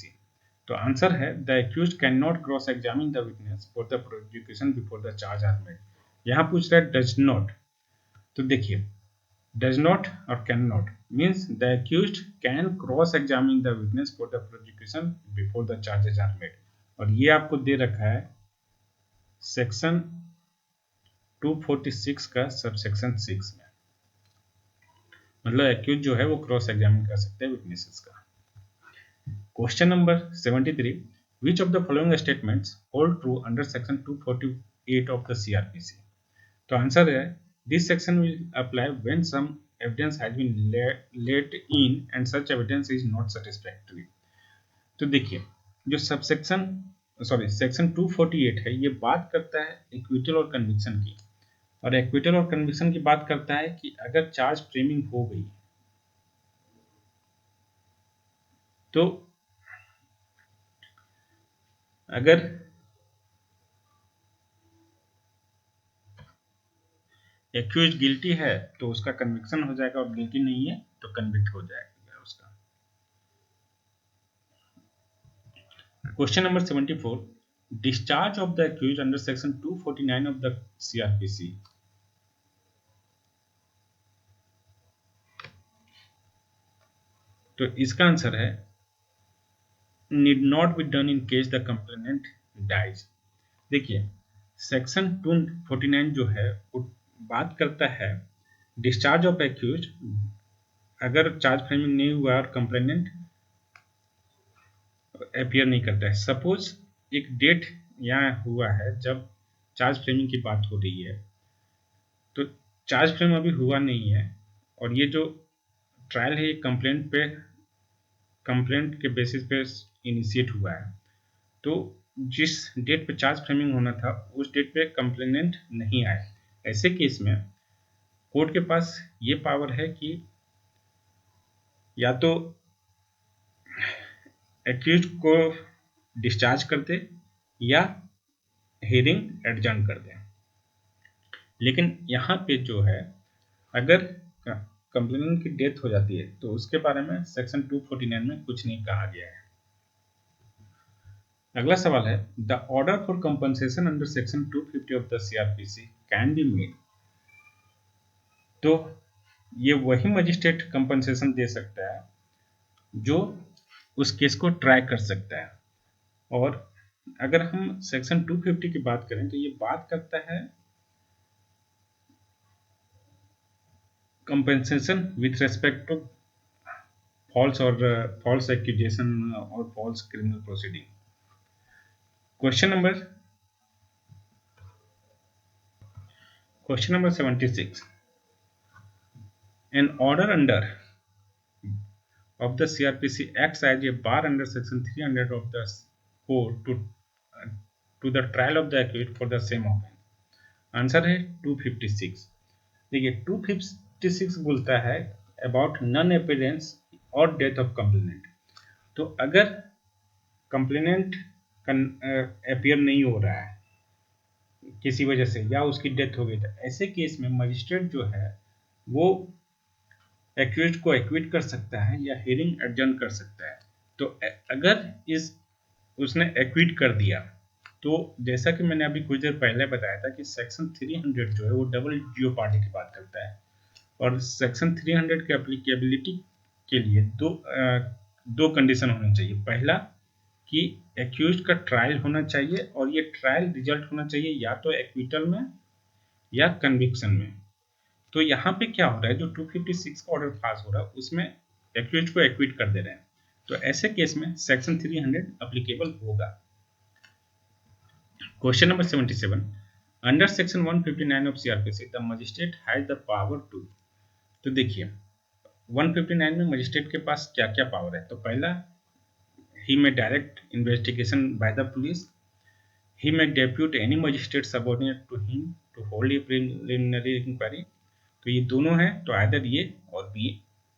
तो आंसर है the accused can not cross examine the witness for the prosecution before the charge are made. यहाँ पूछ रहा है does not, तो देखिए does not और can not means the accused can cross examine the witness for the prosecution before the charges are made, और ये आपको दे रखा है सेक्शन 246 का सबसेक्शन 6 में, मतलब एक्यूज जो है वो क्रॉस एग्जामिन कर सकते हैं विटनेसेस का। Question number 73, which of the following statements hold true under section 248 of the CrPC? तो आंसर है this section will apply when some evidence has been let in and such evidence is not satisfactory. तो देखिए, जो section 248 है ये बात करता है एक्विटल और कन्विक्शन की, और एक्विटल और कन्विक्शन की बात करता है कि अगर चार्ज फ्रेमिंग हो गई तो अगर एक्यूज गिल्टी है तो उसका कन्विक्शन हो जाएगा, और गिल्टी नहीं है तो कन्विक्ट हो जाएगा उसका। Question number 74, discharge of the accuse under section 249 of the CrPC. तो इसका आंसर है need not be done in case the complainant dies. देखिए, सेक्शन 249 जो है वो बात करता है डिस्चार्ज ऑफ एक्यूज अगर चार्ज फ्रेमिंग नहीं हुआ और कंप्लेनेंट अपीयर नहीं करता है। सपोज एक डेट यहाँ हुआ है जब चार्ज फ्रेमिंग की बात हो रही है, तो चार्ज फ्रेम अभी हुआ नहीं है, और ये जो ट्रायल है ये कंप्लेंट के बेसिस पे इनिशिएट हुआ है, तो जिस डेट पे चार्ज फ्रेमिंग होना था उस डेट पे कंप्लेनेंट नहीं आए, ऐसे केस में कोर्ट के पास ये पावर है कि या तो एक्यूज को डिस्चार्ज कर दे या हियरिंग एडजर्न कर दे। लेकिन यहाँ पे जो है, अगर कंप्लेनेंट की डेथ हो जाती है तो उसके बारे में सेक्शन 249 में कुछ नहीं कहा गया है। अगला सवाल है, the order for compensation under section 250 of the CrPC can be made. तो ये वही मजिस्ट्रेट कंपनसेशन दे सकता है जो उस केस को ट्राई कर सकता है। और अगर हम सेक्शन 250 की बात करें तो ये बात करता है compensation with respect to false accusation और false criminal proceeding. Question number 76, an order under of the CRPC acts as a bar under section 300 of the code to the trial of the accused for the same offense। Answer है 256। देखिए 256 बोलता है about non एपिडेंस और death of complainant. तो अगर complainant appear नहीं हो रहा है किसी वजह से या उसकी डेथ हो गई, तो ऐसे केस में मजिस्ट्रेट जो है वो एक्यूज को एक्विट कर सकता है या हियरिंग एडजर्न कर सकता है। तो अगर उसने एक्विट कर दिया तो जैसा कि मैंने अभी कुछ देर पहले बताया था कि सेक्शन 300 जो है वो डबल जियोपार्डी की बात करता है, और सेक्शन 300 के एप्लीकेबिलिटी के लिए दो कंडीशन होनी चाहिए। पहला कि एक्यूज का ट्रायल होना चाहिए, और ये ट्रायल रिजल्ट होना चाहिए या तो एक्विटल में या कन्विक्शन में। तो यहाँ पे क्या हो रहा है, जो 256 का ऑर्डर पास हो रहा है उसमें एक्यूज को एक्विट कर दे रहे हैं, तो ऐसे केस में सेक्शन 300 एप्लीकेबल होगा। Question number 77, under section 159 of CrPC the magistrate has the power to. तो देखिए 159 में मजिस्ट्रेट के पास क्या क्या पावर है। तो पहला, he may direct investigation by the police, he may depute any magistrate subordinate to him to hold a preliminary inquiry। तो ये दोनों है, तो आइदर ये और B,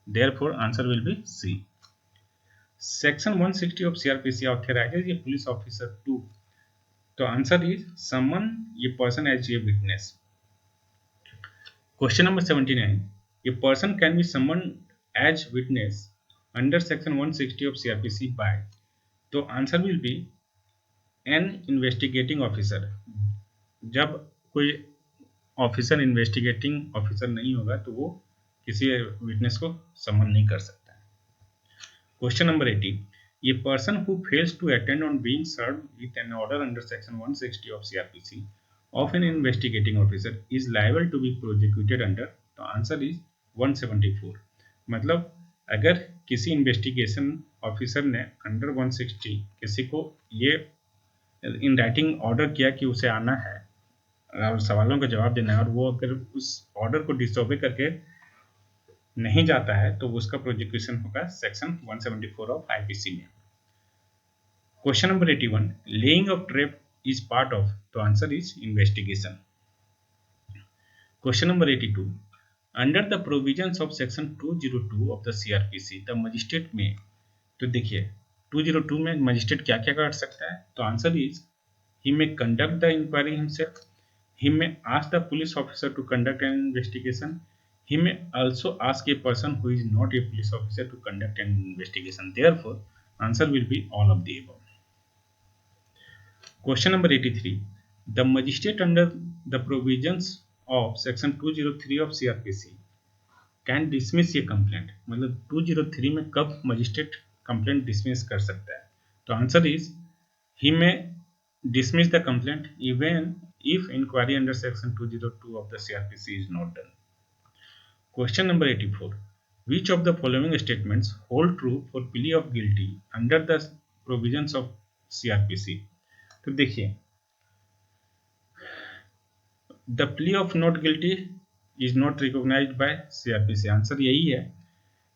therefore answer will be C. Section 160 of CrPC authorises a police officer to. तो answer is summon ये person as a witness. Question number 79, a person can be summon as witness under section 160 of CrPC by. तो answer will be an investigating officer. जब कोई officer investigating officer नहीं होगा तो वो किसी विटनेस को समन नहीं कर सकता है। क्वेश्चन नंबर 80, ये person who fails to attend on being served with an order under section 160 of CrPC of an investigating officer is liable to be prosecuted under. तो आंसर इज 174। मतलब अगर किसी इन्वेस्टिगेशन ऑफिसर ने under 160 किसी को ये in writing order किया कि उसे आना है और सवालों का जवाब देना है, और वो अगर उस ऑर्डर को डिसओबे करके नहीं जाता है तो उसका प्रोसिक्यूशन होगा सेक्शन 174 ऑफ आईपीसी में। Question number 81, laying off trap is part of. तो answer is investigation. Question number 82, under the provisions of section 202 of the CrPC the magistrate में। तो देखिए 202 में मजिस्ट्रेट क्या क्या कर सकता है। तो answer is he may conduct the inquiry himself, he may ask the police officer to conduct an investigation, he may also ask a person who is not a police officer to conduct an investigation। Therefore answer will be all of the above। Question number 83, the magistrate under the provisions of section 203 of CRPC can dismiss a complaint। मतलब 203 में कब magistrate complaint dismiss कर सकता है। तो answer is he may dismiss the complaint even if inquiry under section 202 of the CRPC is not done। Question number 84, which of the following statements hold true for plea of guilty under the provisions of CRPC। तो देखिए the plea of not guilty is not recognized by CRPC। Answer यही है।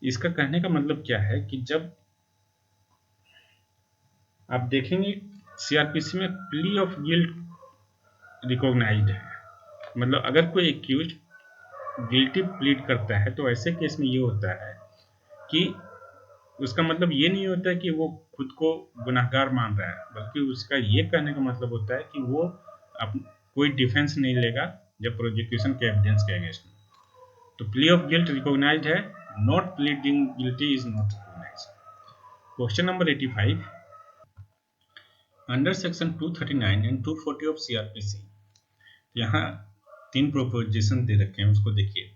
इसका कहने का मतलब क्या है कि जब आप देखेंगे सीआरपीसी में प्ली ऑफ गिल्ट रिकॉग्नाइज्ड है, मतलब अगर कोई एक्यूज गिल्टी प्लीड करता है तो ऐसे केस में ये होता है कि उसका मतलब ये नहीं होता कि वो खुद को गुनहगार मान रहा है, बल्कि उसका ये कहने का मतलब होता है कि वो कोई डिफेंस नहीं लेगा जब प्रोसिक्यूशन के एविडेंस के अगेंस्ट में। तो प्ली ऑफ गिल्ट रिकॉग्नाइज्ड है, not pleading guilty is not recognised. Question number 85, under section 239 and 240 of CrPC, यहाँ 3 प्रोपोजिशन दे रखे हैं, उसको देखिए।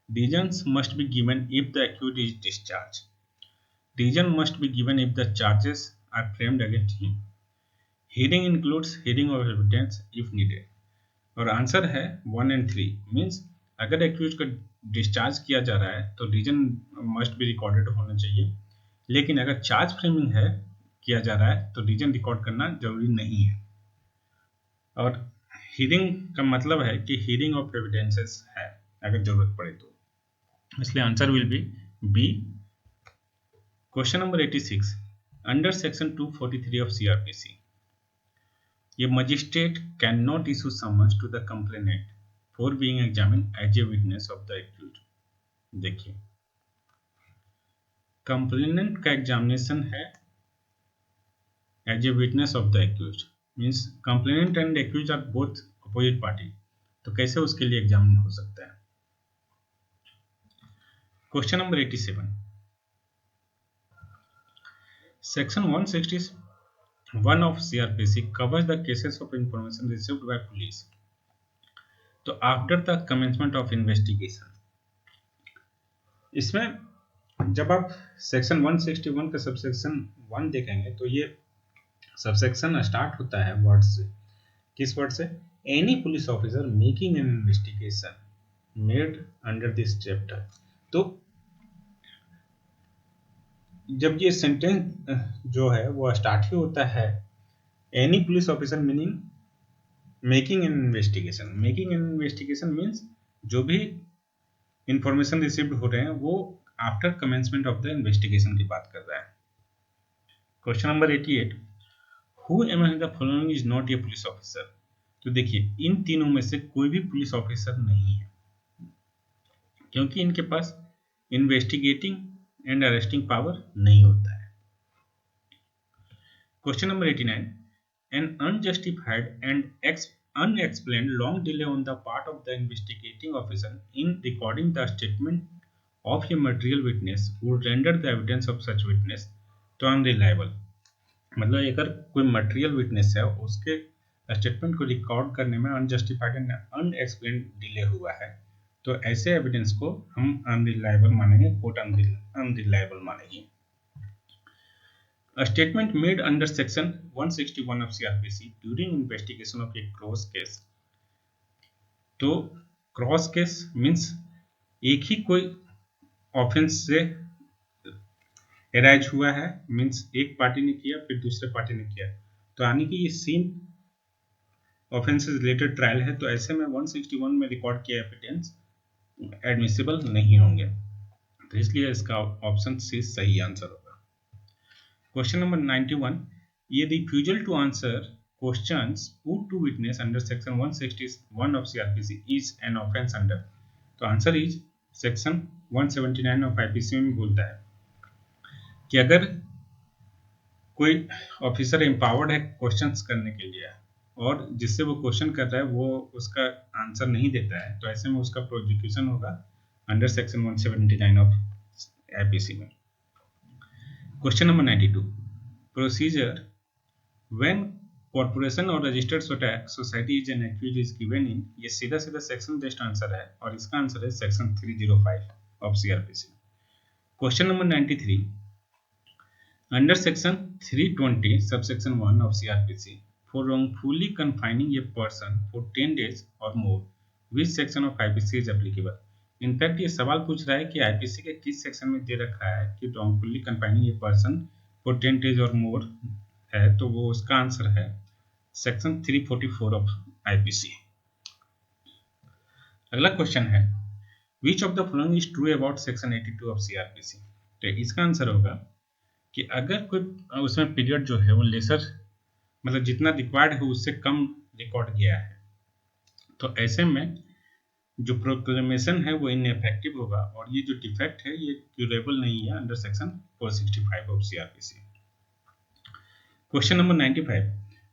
Reasons must be given if the accused is discharged. Reason must be given if the charges are framed against him. Hearing includes hearing of evidence if needed. और answer है 1 and 3, means अगर accused को discharge किया जा रहा है तो reason must be recorded होना चाहिए, लेकिन अगर चार्ज फ्रेमिंग है किया जा रहा है तो रीजन रिकॉर्ड करना जरूरी नहीं है। और हियरिंग का मतलब है कि हियरिंग ऑफ एविडेंसेस है अगर जरूरत पड़े तो, इसलिए answer will be B. Question number 86, under section 243 of CrPC, ये magistrate can not issue summons to the complainant for being examined as a witness of the accused. देखिए, कंप्लेनेंट का examination है as a witness of the accused, means complainant and accused are both opposite party, तो कैसे उसके लिए examine हो सकता है। क्वेश्चन नंबर 87, सेक्शन 161 of CRPC covers the cases of information received by police. तो after the commencement of investigation, इसमें जब आप सेक्शन 161 का सबसेक्शन 1 देखेंगे तो ये सबसेक्शन स्टार्ट होता है वर्ड से। किस वर्ड से? Any police officer making an investigation made under this chapter. तो जब ये सेंटेंस जो है वो स्टार्ट ही होता है any police officer meaning making an investigation. Making an investigation means जो भी इंफॉर्मेशन रिसीव्ड हो रहे हैं वो after commencement of the investigation की बात कर रहा है। Question number 88, who among the following is not A police officer. तो देखिए, इन तीनों में से कोई भी पुलिस ऑफिसर नहीं है, क्योंकि इनके पास इन्वेस्टिगेटिंग एंड अरेस्टिंग पावर नहीं होता है। Question number 89, an unjustified and unexplained long delay on the part of the investigating officer in recording the statement of a material witness would render the evidence of such witness to unreliable। मतलब अगर कोई material witness है उसके statement को record करने में unjustified and unexplained delay हुआ है तो ऐसे एविडेंस को हम अनरिलायबल मानेंगे, कोट अनरिलायबल मानेंगे। A statement made under section 161 of CRPC during investigation of a cross case। तो क्रॉस केस मीन्स एक ही कोई ऑफेंस से एराइज हुआ है, मीन्स एक पार्टी ने किया फिर दूसरे पार्टी ने किया, तो यानी कि ये सेम ऑफेंस से रिलेटेड ट्रायल है, तो ऐसे में 161 में रिकॉर्ड किया एविडेंस एडमिसिबल नहीं होंगे, तो इसलिए इसका ऑप्शन सी सही आंसर होगा। क्वेश्चन नंबर 91, ये refusal to answer questions put to witness under section 161 of CrPC is an offence under. तो answer is section 179 of IPC में बोलता है कि अगर कोई ऑफिसर एम्पावर्ड है क्वेश्चंस करने के लिए और जिससे वो क्वेश्चन कर रहा है वो उसका आंसर नहीं देता है, तो ऐसे में उसका प्रोसिक्यूशन होगा अंडर सेक्शन 179 ऑफ आईपीसी में। Question number 92, procedure when corporation और registered society is an accused is given in, ये सीधा सीधा सेक्शन बेस्ड आंसर है और इसका आंसर है section 305 of CrPC. Question number 93, under section 320 subsection 1 of CrPC for wrongfully confining a person for 10 days or more, which section of IPC is applicable। In fact ये सवाल पूछ रहा है कि आईपीसी के किस सेक्शन में दे रखा है कि wrongfully confining a person for 10 days or more है, तो वो उसका आंसर है सेक्शन 344 ऑफ आईपीसी। अगला क्वेश्चन है which of the following is true about section 82 of CrPC. तो इसका आंसर होगा कि अगर कोई उसमें पीरियड जो है वो लेसर मतलब जितना रिक्वायर्ड है उससे कम रिकॉर्ड किया है, तो ऐसे में जो प्रोक्लेमेशन है वो इनएफेक्टिव होगा और ये जो डिफेक्ट है ये क्यूरेबल नहीं है under section 465 of CrPC. Question number 95,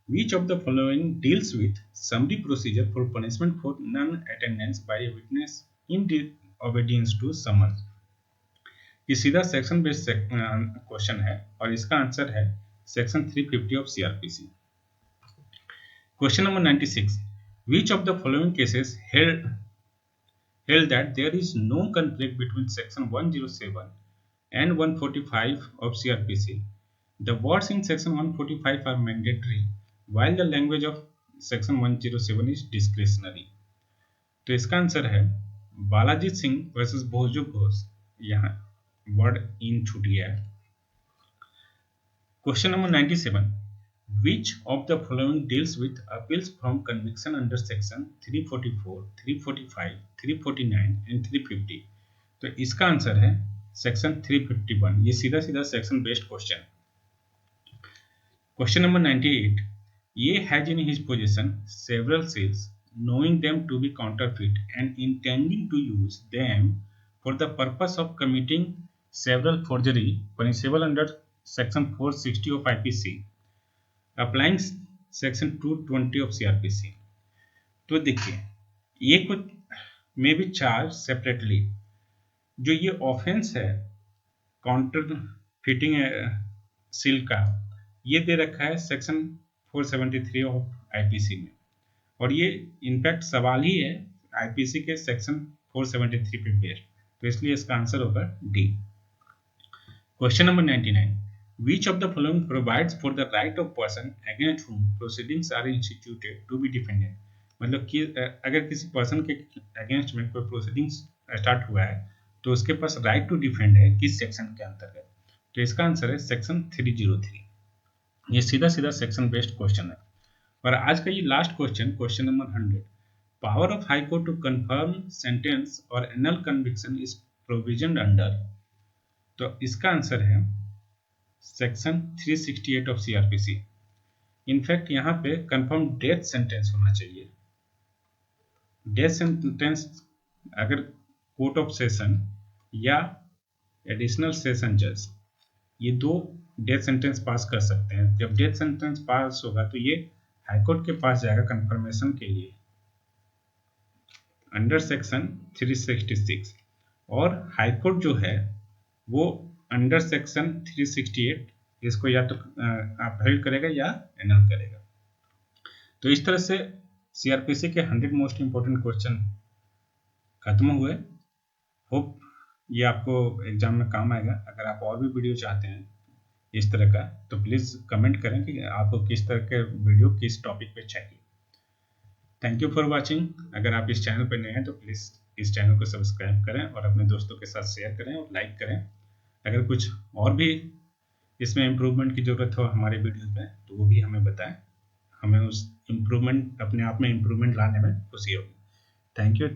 which of the following deals with summary procedure for punishment for non-attendance by a witness in obedience to summons? ये सीधा सेक्शन बेस्ड क्वेश्चन है और इसका आंसर है section 350 of CrPC. Question number 96, which of the following cases held that there is no conflict between section 107 and 145 of CRPC. The words in section 145 are mandatory while the language of section 107 is discretionary. तो इसका answer है Balaji Singh versus Bhoju Ghosh, यहाँ word in छूट गया है। Question number 97, which of the following deals with appeals from conviction under section 344, 345, 349 and 350? तो इसका answer है सेक्शन 351। ये सीधा सीधा section based question. Question number 98, ये has in his position several cells knowing them to be counterfeit and intending to use them for the purpose of committing several forgery punishable under section 460 of IPC applying section 220 of CRPC। तो देखिए ये कुछ may be charge separately. जो ये offence है counter fitting seal का, ये दे रखा है सेक्शन 473 ऑफ आईपीसी में, और ये इनफैक्ट सवाल ही है आईपीसी के सेक्शन 473 पे बेस्ड, तो इसलिए इसका आंसर होगा D. Question number 99, which of the following provides for the right of person against whom proceedings are instituted to be defended? मतलब कि अगर किसी पर्सन के अगेंस्ट में कोई प्रोसीडिंग्स स्टार्ट हुआ है तो उसके पास राइट टू डिफेंड है किस सेक्शन के अंतर्गत? तो इसका आंसर है सेक्शन 303। ये सीधा सीधा सेक्शन बेस्ड क्वेश्चन है। और आज का ये last question, question number 100, power of high court to confirm sentence और annul conviction is provision under. तो इसका आंसर है सेक्शन 368 ऑफ सीआरपीसी। इनफैक्ट यहाँ पे कंफर्म डेथ सेंटेंस होना चाहिए। डेथ सेंटेंस अगर कोर्ट ऑफ सेशन या एडिशनल सेशन जज, ये दो डेथ सेंटेंस पास कर सकते हैं। जब डेथ सेंटेंस पास होगा तो ये हाईकोर्ट के पास जाएगा कंफर्मेशन के लिए अंडर सेक्शन 366, और हाईकोर्ट जो है वो अंडर सेक्शन 368 इसको या तो अपहेल्ड करेगा या एनल करेगा। तो इस तरह से सीआरपीसी के 100 मोस्ट इंपोर्टेंट क्वेश्चन खत्म हुए। होप ये आपको एग्जाम में काम आएगा। अगर आप और भी वीडियो चाहते हैं इस तरह का तो प्लीज़ कमेंट करें कि आपको किस तरह के वीडियो किस टॉपिक पे चाहिए। Thank you for watching. अगर आप इस चैनल पर नए हैं तो प्लीज़ इस चैनल को सब्सक्राइब करें और अपने दोस्तों के साथ शेयर करें और लाइक करें। अगर कुछ और भी इसमें इम्प्रूवमेंट की ज़रूरत हो हमारे वीडियोज़ में तो वो भी हमें बताएं। हमें उस इम्प्रूवमेंट, अपने आप में इम्प्रूवमेंट लाने में खुशी होगी। Thank you.